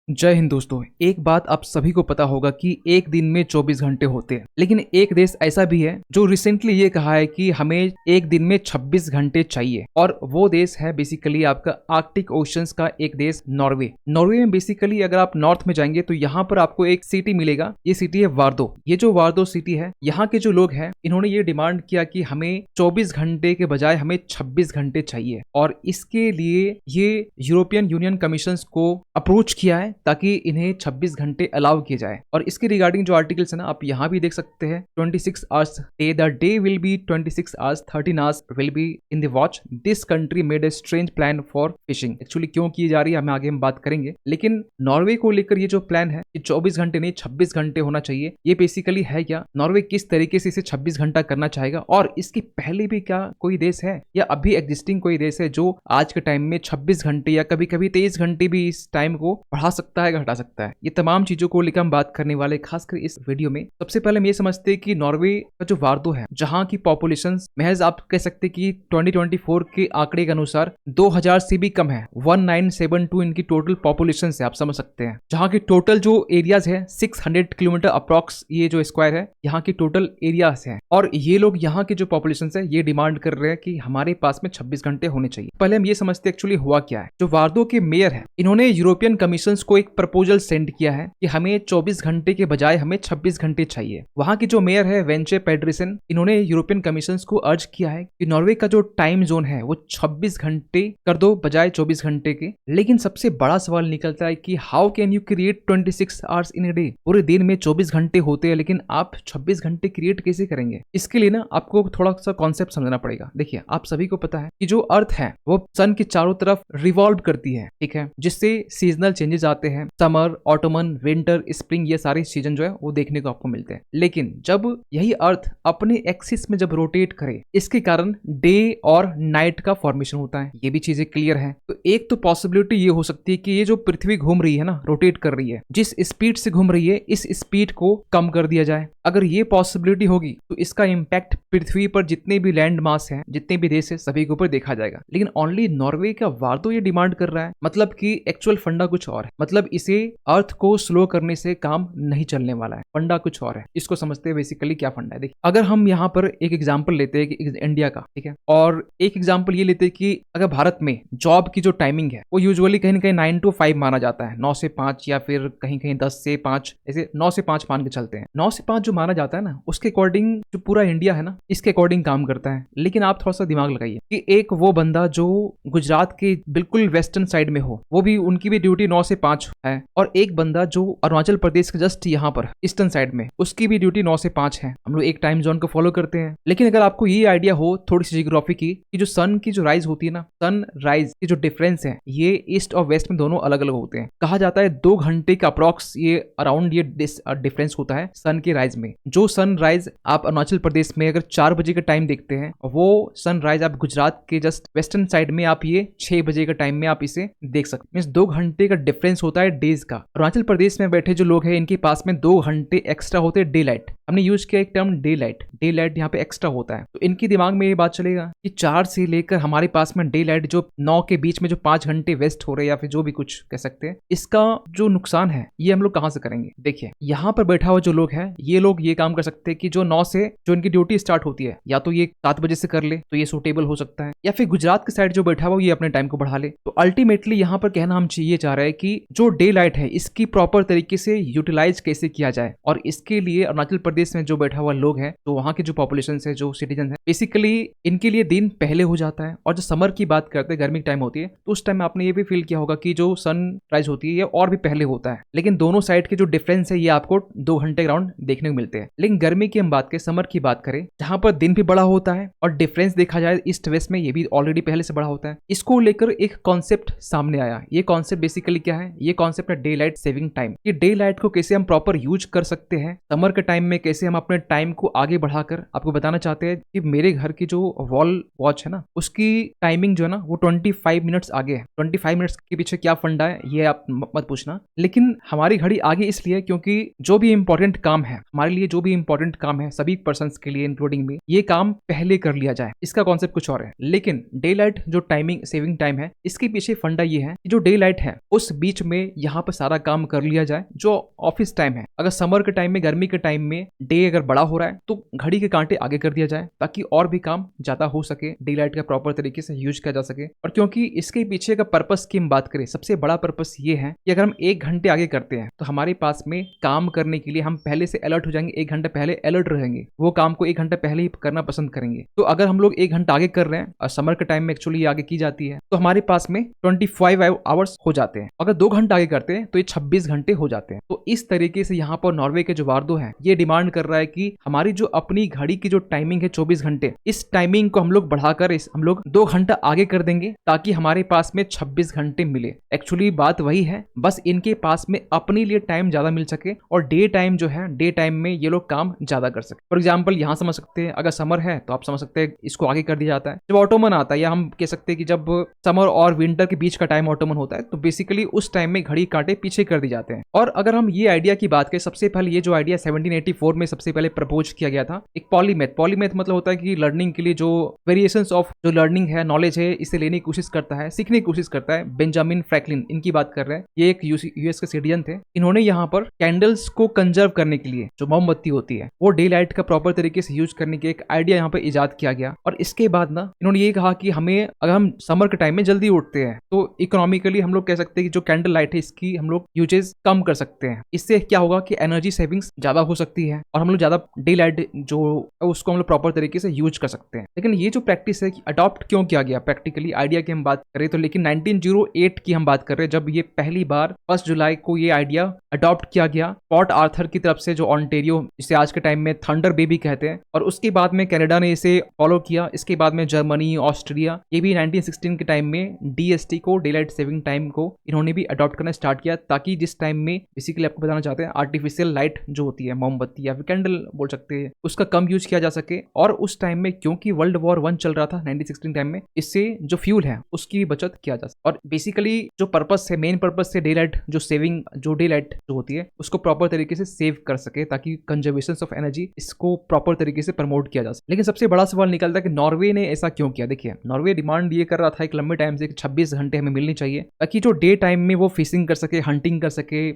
जय हिंद दोस्तों। एक बात आप सभी को पता होगा कि एक दिन में 24 घंटे होते हैं, लेकिन एक देश ऐसा भी है जो रिसेंटली ये कहा है कि हमें एक दिन में 26 घंटे चाहिए, और वो देश है बेसिकली आपका आर्कटिक ओशंस का एक देश नॉर्वे। नॉर्वे में बेसिकली अगर आप नॉर्थ में जाएंगे तो यहाँ पर आपको एक सिटी मिलेगा। ये सिटी है वार्दो। ये जो वार्दो सिटी है, यहाँ के जो लोग हैं इन्होंने ये डिमांड किया कि हमें 24 घंटे के बजाय हमें 26 घंटे चाहिए, और इसके लिए ये यूरोपियन यूनियन कमीशन को अप्रोच किया है ताकि इन्हें 26 घंटे अलाउ किए जाए। और इसके रिगार्डिंग जो आर्टिकल्स है ना, आप यहाँ भी देख सकते हैं। 26 hours day, the day will be 26 hours, 13 hours will be in the watch. This country made a strange plan for fishing. Actually क्यों की जा रही है हमें आगे हम बात करेंगे, लेकिन नॉर्वे को लेकर ये जो प्लान है कि 24 घंटे नहीं 26 घंटे होना चाहिए, ये बेसिकली है क्या, नॉर्वे किस तरीके से इसे 26 घंटा करना चाहेगा, और इसके पहले भी क्या कोई देश है या अभी एग्जिस्टिंग कोई देश है जो आज के टाइम में 26 घंटे या कभी कभी 23 घंटे भी इस टाइम को बढ़ा सकता है, घटा सकता है। ये तमाम चीजों को लेकर हम बात करने वाले खासकर इस वीडियो में। सबसे पहले हम ये समझते हैं कि नॉर्वे का जो वार्दो है, जहां की पॉपुलेशन महज आप कह सकते हैं कि 2024 के आंकड़े के अनुसार 2000 से भी कम है। 1972 इनकी टोटल पॉपुलेशन से आप समझ सकते हैं। जहां की टोटल जो एरियाज है 600 किलोमीटर अप्रॉक्स, ये जो स्क्वायर है यहाँ की टोटल एरियाज है। और ये लोग यहाँ के जो पॉपुलेशन है ये डिमांड कर रहे हैं कि हमारे पास में 26 घंटे होने चाहिए। पहले हम ये समझते हैं एक्चुअली हुआ क्या है। जो वार्दो के मेयर है इन्होंने यूरोपियन कमीशन को एक प्रपोजल सेंड किया है कि हमें 24 घंटे के बजाय हमें 26 घंटे चाहिए। वहां की जो मेयर है वेंचे पेड्रिसन, इन्होंने यूरोपियन कमीशन को अर्ज किया है कि नॉर्वे का जो टाइम जोन है वो 26 घंटे कर दो बजाय 24 घंटे के। लेकिन सबसे बड़ा सवाल निकलता है कि how can you create 26 hours in a day. पूरे दिन में 24 घंटे होते हैं, लेकिन आप 26 घंटे क्रिएट कैसे करेंगे। इसके लिए ना आपको थोड़ा सा कॉन्सेप्ट समझना पड़ेगा। देखिए, आप सभी को पता है कि जो अर्थ है वो सन के चारों तरफ रिवॉल्व करती है, ठीक है, जिससे सीजनल चेंजेस आते हैं। समर, ऑटोमन, विंटर, स्प्रिंग, ये सारे सीजन जो है वो देखने को आपको मिलते हैं। लेकिन जब यही अर्थ अपने एक्सिस में जब रोटेट करे, इसके कारण डे और नाइट का फॉर्मेशन होता है। ये भी चीजें क्लियर है। तो एक तो पॉसिबिलिटी ये हो सकती है कि ये जो पृथ्वी घूम रही है ना, रोटेट कर रही है, जिस स्पीड से घूम रही है इस स्पीड को कम कर दिया जाए। अगर ये पॉसिबिलिटी होगी तो इसका इम्पैक्ट पृथ्वी पर जितने भी लैंड मास है, जितने भी देश है, सभी के ऊपर देखा जाएगा। लेकिन ओनली नॉर्वे का वार्दो ये डिमांड कर रहा है, मतलब कि एक्चुअल फंडा कुछ और है। मतलब इसे अर्थ को स्लो करने से काम नहीं चलने वाला है, फंडा कुछ और है। इसको समझते हैं बेसिकली क्या फंडा है। देखिए, अगर हम यहाँ पर एक एग्जांपल लेते हैं कि इंडिया का, ठीक है, और एक एग्जांपल ये लेते हैं कि अगर भारत में जॉब की जो टाइमिंग है वो यूजुअली कहीं ना कहीं 9 to 5 माना जाता है, 9 से 5, या फिर कहीं कहीं 10 से 5, ऐसे 9 से 5 मान के चलते हैं। 9 से 5 जो माना जाता है ना, उसके अकॉर्डिंग जो पूरा इंडिया है ना, इसके अकॉर्डिंग काम करता है। लेकिन आप थोड़ा सा दिमाग लगाइए कि एक वो बंदा जो गुजरात के बिल्कुल वेस्टर्न साइड में हो, वो भी उनकी भी ड्यूटी 9 से 5 है, और एक बंदा जो अरुणाचल प्रदेश के जस्ट यहाँ पर ईस्टर्न साइड में, उसकी भी ड्यूटी 9 से 5 है। हम लोग एक टाइम जोन को फॉलो करते हैं। लेकिन अगर आपको ये आइडिया हो थोड़ी सी जियोग्राफी की, कि जो सन की जो राइज होती है ना, सन राइज की जो डिफरेंस है ये ईस्ट और वेस्ट में दोनों अलग अलग होते हैं। कहा जाता है 2 घंटे का अप्रॉक्स ये अराउंड ये डिफरेंस होता है सन के राइज में। जो सन राइज आप अरुणाचल प्रदेश में अगर 4 बजे का टाइम देखते हैं, वो सन राइज आप गुजरात के जस्ट वेस्टर्न साइड में आप ये 6 बजे का टाइम में आप इसे देख सकते हैं। 2 घंटे का डिफरेंस होता है डेज का। अरुणाचल प्रदेश में बैठे जो लोग हैं इनके पास में 2 घंटे एक्स्ट्रा होते हैं डे लाइट। हमने यूज किया एक term day light. Day light यहाँ पे एक्स्ट्रा होता है, तो इनके दिमाग में ये बात चलेगा कि 4 से लेकर हमारे पास में डे लाइट जो 9 के बीच में जो 5 घंटे वेस्ट हो रहे हैं, या फिर जो भी कुछ कह सकते हैं, इसका जो नुकसान है ये हम लोग कहां से करेंगे। देखिए, यहाँ पर बैठा हुआ जो लोग है, ये लोग ये काम कर सकते हैं कि जो 9 से जो इनकी ड्यूटी स्टार्ट होती है, या तो ये 7 बजे से कर ले तो ये सूटेबल हो सकता है, या फिर गुजरात के साइड जो बैठा हुआ ये अपने टाइम को बढ़ा ले। तो अल्टीमेटली यहाँ पर कहना हम ये चाह रहे हैं कि जो डे लाइट है इसकी प्रॉपर तरीके से यूटिलाइज कैसे किया जाए। और इसके लिए अरुणाचल प्रदेश में जो बैठा हुआ लोग है, तो वहां के जो पॉपुलेशन है, जो सिटीजन है, बेसिकली इनके लिए दिन पहले हो जाता है। और जो समर की बात करते हैं, गर्मी की टाइम होती है, तो उस टाइम आपने ये भी फील किया होगा कि जो सनराइज होती है ये और भी पहले होता है। लेकिन दोनों साइड के जो डिफरेंस है ये आपको 2 घंटे अराउंड देखने को मिलते हैं। लेकिन गर्मी की हम बात करें, समर की बात करें, जहां पर दिन भी बड़ा होता है और डिफरेंस देखा जाए ईस्ट वेस्ट में, ये भी ऑलरेडी पहले से बड़ा होता है। इसको लेकर एक कॉन्सेप्ट सामने आया। ये कॉन्सेप्ट बेसिकली क्या है, ये कॉन्सेप्ट है डे लाइट सेविंग टाइम। ये डे लाइट को कैसे हम प्रॉपर यूज कर सकते हैं समर के टाइम में, कैसे हम अपने टाइम को आगे बढ़ाकर आपको बताना चाहते हैं कि मेरे घर की जो वॉल वॉच है ना, उसकी टाइमिंग जो है ना वो 25 मिनट्स आगे है। 25 मिनट्स के पीछे क्या फंडा है ये आप मत पूछना, लेकिन हमारी घड़ी आगे इसलिए क्योंकि जो भी इंपॉर्टेंट काम है हमारे हमारे लिए जो भी इंपॉर्टेंट काम है सभी पर्सन के लिए इंक्लूडिंग मी, ये काम पहले कर लिया जाए। इसका कॉन्सेप्ट कुछ और है, लेकिन डे लाइट जो टाइमिंग सेविंग टाइम है, इसके पीछे फंडा ये है कि जो डे लाइट है उस बीच में यहाँ पर सारा काम कर लिया जाए जो ऑफिस टाइम है। अगर समर के टाइम में, गर्मी के टाइम में डे अगर बड़ा हो रहा है तो घड़ी के कांटे आगे कर दिया जाए ताकि और भी काम ज्यादा हो सके, डे लाइट का प्रॉपर तरीके से यूज किया जा सके। और क्योंकि इसके पीछे का पर्पस की हम बात करें, सबसे बड़ा पर्पस ये है कि अगर हम 1 घंटे आगे करते हैं तो हमारे पास में काम करने के लिए हम पहले से अलर्ट हो जाएंगे, 1 घंटे पहले अलर्ट रहेंगे, वो काम को 1 घंटे पहले ही करना पसंद करेंगे। तो अगर हम लोग 1 घंटा आगे कर रहे हैं और समर के टाइम में एक्चुअली आगे की जाती है तो हमारे पास में 25 आवर्स हो जाते हैं। अगर 2 घंटा आगे करते हैं तो ये 26 घंटे हो जाते हैं। तो इस तरीके से यहाँ पर नॉर्वे के जो वार्डो है ये डिमांड कर रहा है कि हमारी जो अपनी घड़ी की जो टाइमिंग है 24 घंटे, इस टाइमिंग को हम लोग बढ़ाकर हम लोग 2 घंटा आगे कर देंगे ताकि हमारे पास में 26 घंटे मिले। एक्चुअली बात वही है, बस इनके पास में अपने लिए टाइम ज्यादा मिल सके और डे टाइम जो है, डे टाइम में ये लोग काम ज्यादा कर सके। फॉर एग्जाम्पल यहाँ समझ सकते हैं, अगर समर है तो आप समझ सकते हैं इसको आगे कर दिया जाता है। जब ऑटोमन आता है, या हम कह सकते हैं कि जब समर और विंटर के बीच का टाइम ऑटोमन होता है, तो बेसिकली उस टाइम में घड़ी कांटे पीछे कर दी जाते हैं। और अगर हम ये आइडिया की बात करें, सबसे पहले ये जो आइडिया 1784 में सबसे पहले प्रपोज किया गया था, एक पॉलीमेथ। पॉलीमेथ मतलब होता है कि लर्निंग के लिए जो वेरिएशंस ऑफ जो लर्निंग है, नॉलेज है, इसे लेने की कोशिश करता है, सीखने की कोशिश करता है। बेंजामिन फ्रैंकलिन, इनकी बात कर रहे हैं, ये एक यूएस के सिटीजन थे। इन्होंने यहाँ पर कैंडल्स को कंजर्व करने के लिए, जो मोमबत्ती होती है, वो डे लाइट का प्रॉपर तरीके से यूज करने के एक आइडिया यहाँ पर इजाद किया गया। और इसके बाद ना इन्होंने ये कहा कि हमें, अगर हम समर के टाइम में जल्दी उठते हैं तो इकोनॉमिकली हम लोग कह सकते हैं कि जो कैंडल लाइट है इसकी हम लोग यूजेस कम कर सकते हैं। इससे क्या होगा कि एनर्जी सेविंग्स ज्यादा हो सकती है और हम लोग ज्यादा डे लाइट जो उसको हम लोग प्रॉपर तरीके से यूज कर सकते हैं। लेकिन ये जो प्रैक्टिस है कि अडॉप्ट क्यों किया गया प्रैक्टिकली आइडिया की हम बात करें तो, लेकिन 1908 की हम बात कर रहे हैं जब ये पहली बार 1 जुलाई को ये आइडिया अडॉप्ट किया गया पोर्ट आर्थर की तरफ से, जो ऑन्टेरियो, जिसे आज के टाइम में थंडर बे भी कहते हैं। और उसके बाद में कनाडा ने इसे फॉलो किया। इसके बाद में जर्मनी, ऑस्ट्रिया, ये भी 1916 के टाइम में डीएसटी को, डे लाइट सेविंग टाइम को, इन्होंने भी अडॉप्ट करना स्टार्ट किया ताकि जिस टाइम में बेसिकली आपको बताना चाहते हैं आर्टिफिशियल लाइट जो होती है, मोमबत्ती या फिर कैंडल बोल सकते हैं, उसका कम यूज किया जा सके। और उस टाइम में क्योंकि वर्ल्ड वॉर 1 चल रहा था 1916 टाइम में, इससे जो फ्यूल है उसकी भी बचत किया जा सके। और बेसिकली जो पर्पस है, मेन पर्पस है डे लाइट जो सेविंग, जो डे लाइट जो होती है उसको प्रॉपर तरीके से सेव कर सके ताकि कंजर्वेशन ऑफ एनर्जी, इसको प्रॉपर तरीके से प्रमोट किया जा सके। लेकिन सबसे बड़ा सवाल निकलता है कि नॉर्वे ने ऐसा क्यों किया। देखिए, नॉर्वे डिमांड ये कर रहा था एक लंबे टाइम से 26 घंटे हमें मिलनी चाहिए ताकि जो डे टाइम में वो फिशिंग कर सके, हंटिंग कर सके,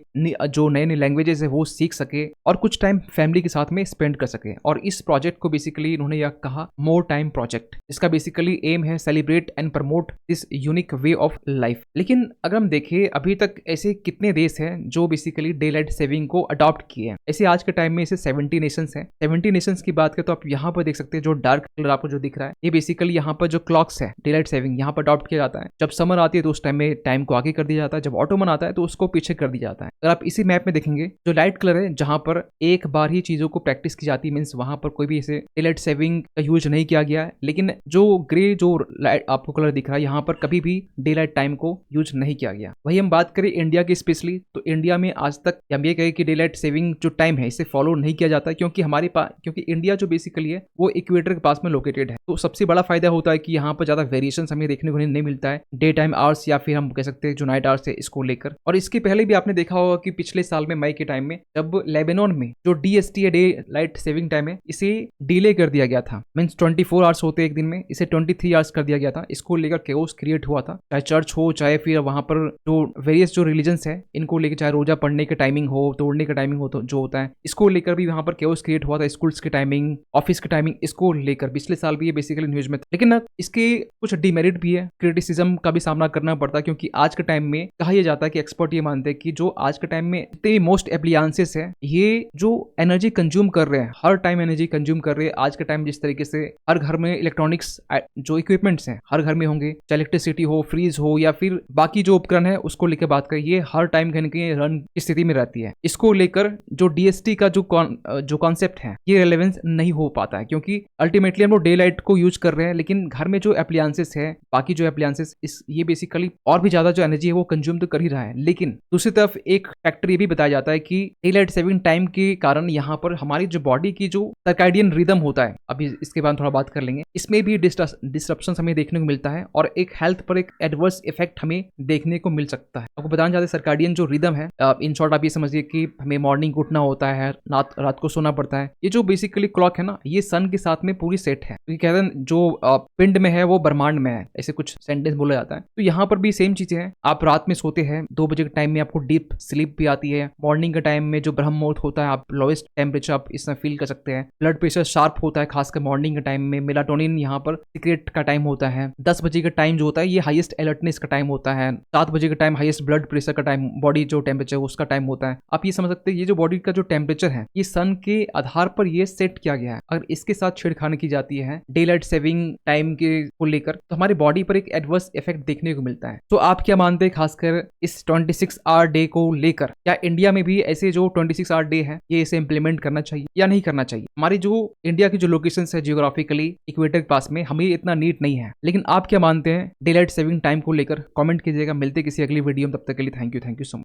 जो नए नए लैंग्वेजेस है वो सीख सके और कुछ टाइम फैमिली के साथ में स्पेंड कर सके। और इस प्रोजेक्ट को बेसिकली इन्होंने यह कहा मोर टाइम प्रोजेक्ट। इसका बेसिकली एम है celebrate and promote this unique way of life. लेकिन अगर हम देखें अभी तक ऐसे कितने देश हैं जो बेसिकली डे लाइट सेविंग को अडॉप्ट किए हैं। ऐसे आज के टाइम में ऐसे 70 नेशंस हैं। 70 नेशंस की बात करें तो आप यहाँ पर देख सकते हैं, जो डार्क कलर आपको जो दिख रहा है, ये बेसिकली यहाँ पर जो क्लॉक्स है डे लाइट सेविंग, यहाँ पर अडॉप्ट किया जाता है। जब समर आती है तो उस टाइम में टाइम को आगे कर दिया जाता है, जब ऑटोमन आता है तो उसको पीछे कर दिया जाता है। अगर आप इसी मैप में देखेंगे, जो लाइट कलर है जहां पर एक बार ही चीजों को प्रैक्टिस की जाती है, मींस वहां पर कोई भी ऐसे डे लाइट सेविंग का यूज नहीं किया गया है। लेकिन जो ग्रे जो लाइट आपको कलर दिख रहा है, यहाँ पर कभी भी डे लाइट टाइम को यूज नहीं किया गया। वही हम बात करें इंडिया की स्पेशली, तो इंडिया में आज तक हम ये कहें कि डे लाइट सेविंग जो टाइम है इसे फॉलो नहीं किया जाता है क्योंकि हमारे पास, क्योंकि इंडिया जो बेसिकली है वो इक्वेटर के पास में लोकेटेड है। तो सबसे बड़ा फायदा होता है कि यहाँ पर ज्यादा वेरिएशन हमें देखने को नहीं मिलता है डे टाइम आवर्स या फिर हम कह सकते हैं जो नाइट आवर्स है इसको लेकर। और इसके पहले भी आपने देखा होगा कि पिछले साल में मई के टाइम में जब लेबनान में जो डीएसटी है, डे लाइट सेविंग टाइम है, इसे डिले कर दिया गया था। मींस 24 आवर्स होते एक दिन में, इसे 23 आवर्स कर दिया गया था। इसको लेकर केओस क्रिएट हुआ था, चाहे चर्च हो, चाहे फिर वहां पर जो वेरियस जो रिलीजन्स है इनको लेकर, चाहे रोजा पढ़ने के टाइमिंग हो, तोड़ने का टाइमिंग हो, तो जो होता है इसको लेकर भी वहां पर केओस क्रिएट हुआ था। स्कूल्स की टाइमिंग, ऑफिस की टाइमिंग, इसको लेकर पिछले साल भी ये बेसिकली न्यूज में था। लेकिन इसके कुछ डिमेरिट भी है, क्रिटिसिज्म का भी सामना करना पड़ता है क्योंकि आज के टाइम में कहा यह जाता है कि एक्सपर्ट ये मानते हैं कि जो आज के टाइम में इतने मोस्ट एप्लियंसेस है, ये जो एनर्जी कंज्यूम कर रहे हैं, हर टाइम एनर्जी कंज्यूम कर रहे हैं। आज के टाइम जिस तरीके से हर घर में इलेक्ट्रॉनिक्स जो इक्विपमेंट्स हैं हर घर में होंगे, चाहे इलेक्ट्रिसिटी हो, फ्रीज हो या फिर बाकी जो उपकरण है उसको लेकर बात करें, ये हर टाइम कहीं ना कहीं रन की स्थिति में रहती है। इसको लेकर जो डीएसटी का जो कॉन्सेप्ट है ये रेलेवेंस नहीं हो पाता है क्योंकि अल्टीमेटली हम लोग डे लाइट को यूज कर रहे हैं, लेकिन घर में जो एप्लियंसेस है, बाकी जो एप्लियंसेस, ये बेसिकली और भी ज्यादा जो एनर्जी है वो कंज्यूम तो कर ही रहा है। लेकिन दूसरी तरफ एक फैक्टर ये भी बताया जाता है कि डे लाइट सेविंग टाइम के कारण यहाँ पर हमारी जो बॉडी की जो सर्कैडियन रिदम होता है, अभी इसके बाद थोड़ा बात कर लेंगे, इसमें भी डिस्ट्रप्शन हमें देखने को मिलता है और एक हेल्थ पर एक एडवर्स इफेक्ट हमें देखने को मिल सकता है। आपको बताना चाहते हैं सर्कैडियन जो रिदम है, इन शॉर्ट आप ये समझिए कि हमें मॉर्निंग उठना होता है रात को सोना पड़ता है। ये जो बेसिकली क्लॉक है ना, ये सन के साथ में पूरी सेट है। तो कहते हैं जो पिंड में है वो ब्रह्मांड में है, ऐसे कुछ सेंटेंस बोला जाता है। तो यहाँ पर भी सेम चीजें हैं। आप रात में सोते हैं 2 बजे के टाइम में आपको डीप स्लीप भी आती है। मॉर्निंग के टाइम में जो ब्रह्म मुहूर्त होता है, आप लोएस्ट टेम्परेचर आप इसमें फील कर सकते हैं। ब्लड प्रेशर शार्प होता है खासकर मॉर्निंग के टाइम में। मेलाटोनिन यहाँ पर सीक्रेट का टाइम होता है। 10 बजे का टाइम जो होता है ये हाईएस्ट अलर्टनेस का टाइम होता है। 7 बजे का टाइम हाईएस्ट ब्लड प्रेशर का टाइम, बॉडी जो टेम्परेचर उसका टाइम होता है। आप ये समझ सकते हैं ये जो बॉडी का जो टेम्परेचर है ये सन के आधार पर ये सेट किया गया है। अगर इसके साथ छेड़खानी की जाती है डे लाइट सेविंग टाइम के को लेकर, तो हमारी बॉडी पर एक एडवर्स इफेक्ट देखने को मिलता है। तो आप क्या मानते हैं खासकर इस 26 आवर डे को लेकर? क्या इंडिया में भी ऐसे जो 26 आवर डे है ये इसे इंप्लीमेंट करना चाहिए या नहीं करना चाहिए? हमारी जो इंडिया की जो लोकेशन है जियोग्राफिकली इक्वेटर के पास में, हमें इतना नीड नहीं है। लेकिन आप क्या मानते हैं डे लाइट सेविंग टाइम को लेकर? कमेंट कीजिएगा। मिलते किसी अगली वीडियो में, तब तक के लिए थैंक यू सो मच।